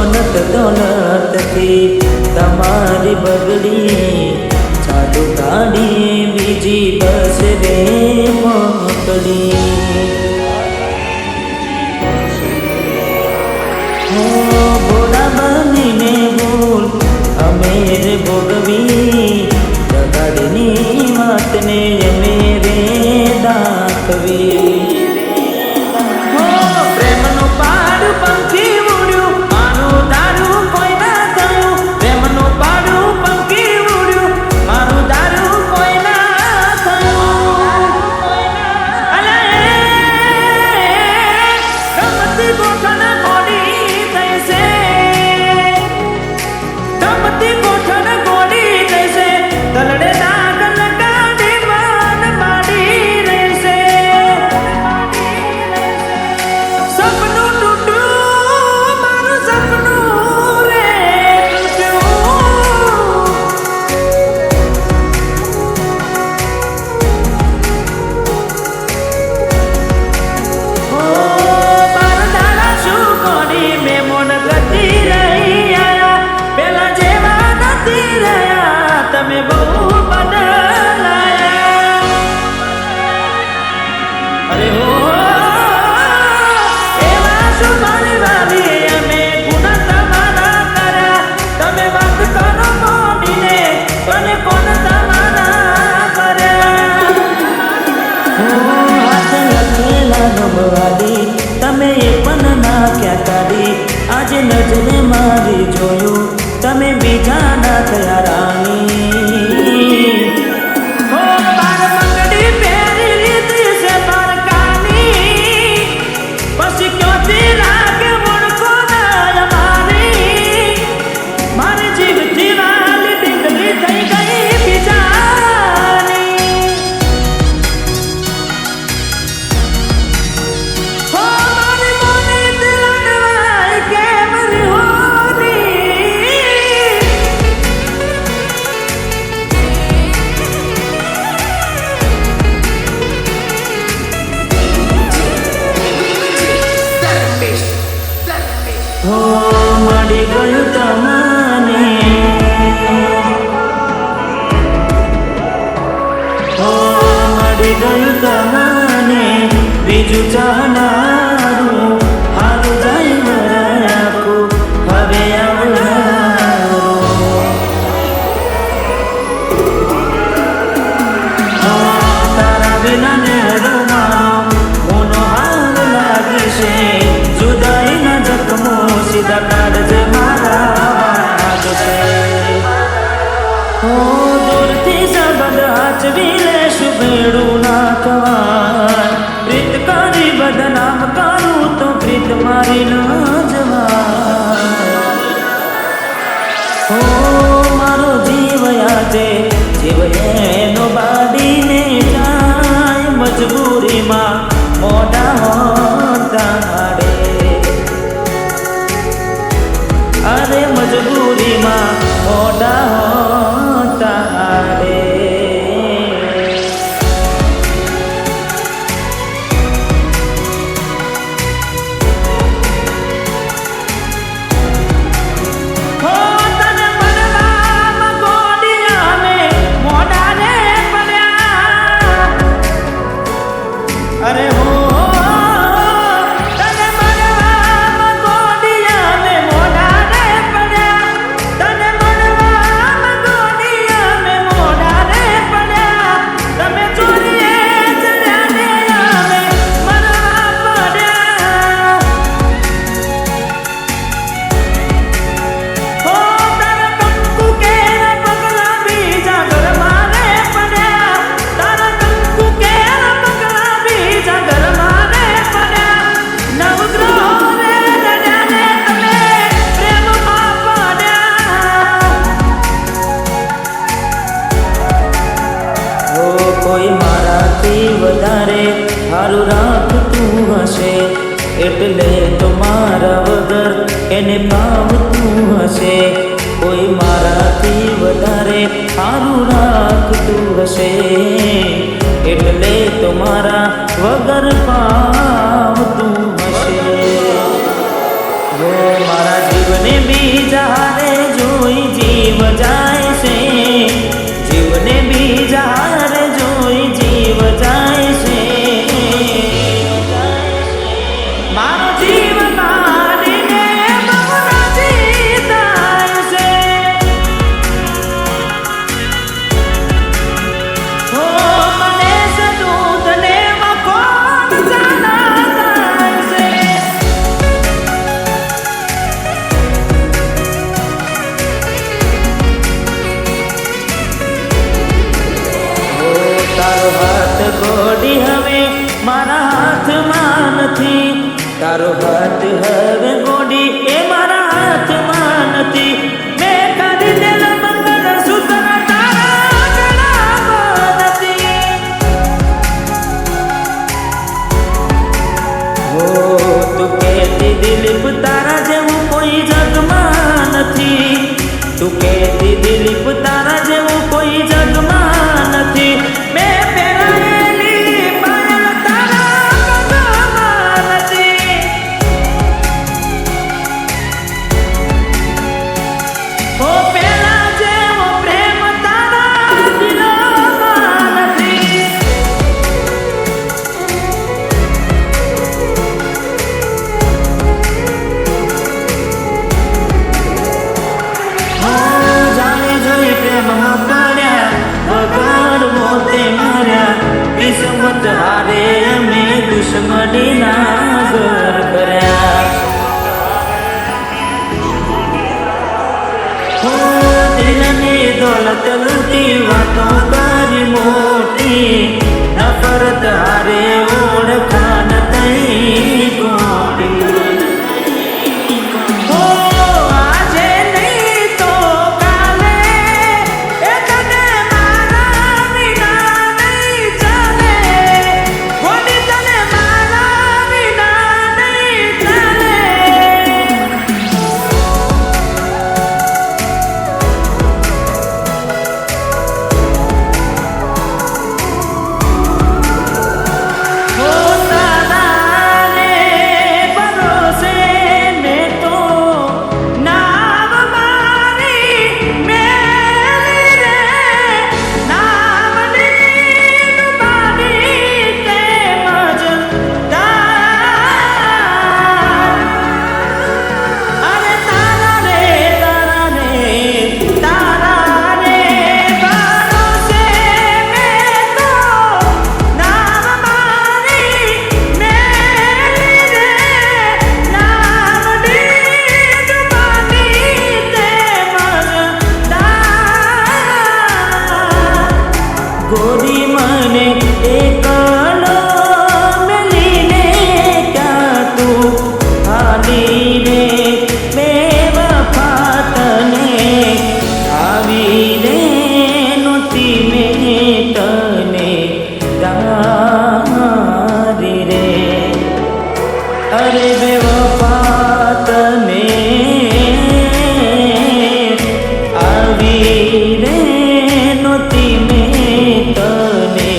રોનક દોલતથી તમારી બગડી ચાલુ ગાડી બીજી બસ રે મોકલી ભોળા બનીને ભૂલ અમે રે ભોગવી જગાડની વાતને અમે રે દાખવી પ્રેમનું પાડું પંખી ઉડ્યું મારું દારૂ કોઈ ના થયું પ્રેમનું પાડું પંખી ઉડ્યું મારું દારૂ કોઈ ના થયું ગમતી ગોઠણ ગોળી થઈ છે ગમતી ગોઠણ ગોળી થઈ છે તલડે નાગ લગાડી માન માડી રહેશે સપનું તૂટ્યું મારું સપનું રે તમે બહુ બદલાયા અરે હો એવા શું મારી વાલી અમે ગુના તમારા કર્યા તમે વાત કરો મોડીને અને કોણ તમારા કર્યા હાથ લખેલા નમવાદી તમે એ પણ ના ક્યાં કાઢી આજે નજરે મારી જોયું તમે બીજા ના થયા રાણી હો મળી ગયું તમને હો મળી ગયું તમને બીજું ચાહનારું હારું જાય રાખું હવે તારા વિના ને મારો મોનો હાર લાગે છે જુદાઈના જખમો સીધા કાઢજે મારા વાગશે હો દૂરથી સંબંધ હાચવી લેશું ભેડું ના ખવાય પ્રીત કરી બદનામ કરું તો પ્રીત મારી ન જવાય હો મારો જીવ આજે જીવ એનો બાડીને જાય મજબૂરીમાં મોઢા હોતા અરે મજબૂરીમાં મોઢા હોતા રે તને મળવામાં ગોડિયા મે મોઢા રે પડ્યા અરે હો કોઈ મારાથી વધારે સારું રાખતું હશે એટલે તો મારા વગર એને પામતું હશે કોઈ મારાથી વધારે સારું રાખતું હશે એટલે તો મારા વગર પામતું હશે મારા જીવને બીજા હારે જોઈ જીવ જાય છે, જીવને બીજા હારે જોઈ જીવ જાય છે. મારો જીવ કાઢીને બહુ રાજી થાય છે. હો મને સદૂતને મકોન જાના થાય છે. તારો હાથ ગોડી હવે મારા હાથમાં નથી, તારો હાથ હવે ગોડી એ મારા હાથમાં નથી. મેં કાઢી દેલા મંગળસૂત્ર તારા ગળામાં નથી. હો તું કહેતી દિલીપ તારા જેવું કોઈ જગમાં નથી, તું કહેતી દિલીપ તારા જેવું કોઈ જગમાં નથી. મેં પહેરાયેલી પાયલ તારા પગમાં નથી. હો પેલા જેવો પ્રેમ તારા દિલમાં નથી. જાણે જોઈ પ્રેમમાં પડ્યા વગર મોતે માર્યા, કિસ્મત હારે અમે દુશ્મનીના ઘર કર્યા. હો દિલની દોલત લૂટી વાતો કરી મોટી, નફરત હારે ઓળખાણ થઈ ગોટી. ગોરી મને એકલો મેલીને ક્યાં તું હાલીને બેવફા તને આવીને નહોતી મેં તને ધારી રે. અરે બેવફા તને આવીને નહોતી મેં તને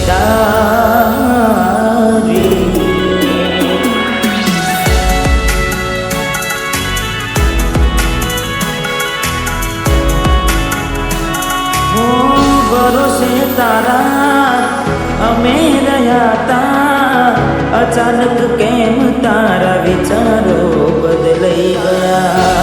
ધારી. ભરોસે તારા અમે રહ્યા તા, અચાનક કેમ તારા વિચારો બદલાઈ ગયા.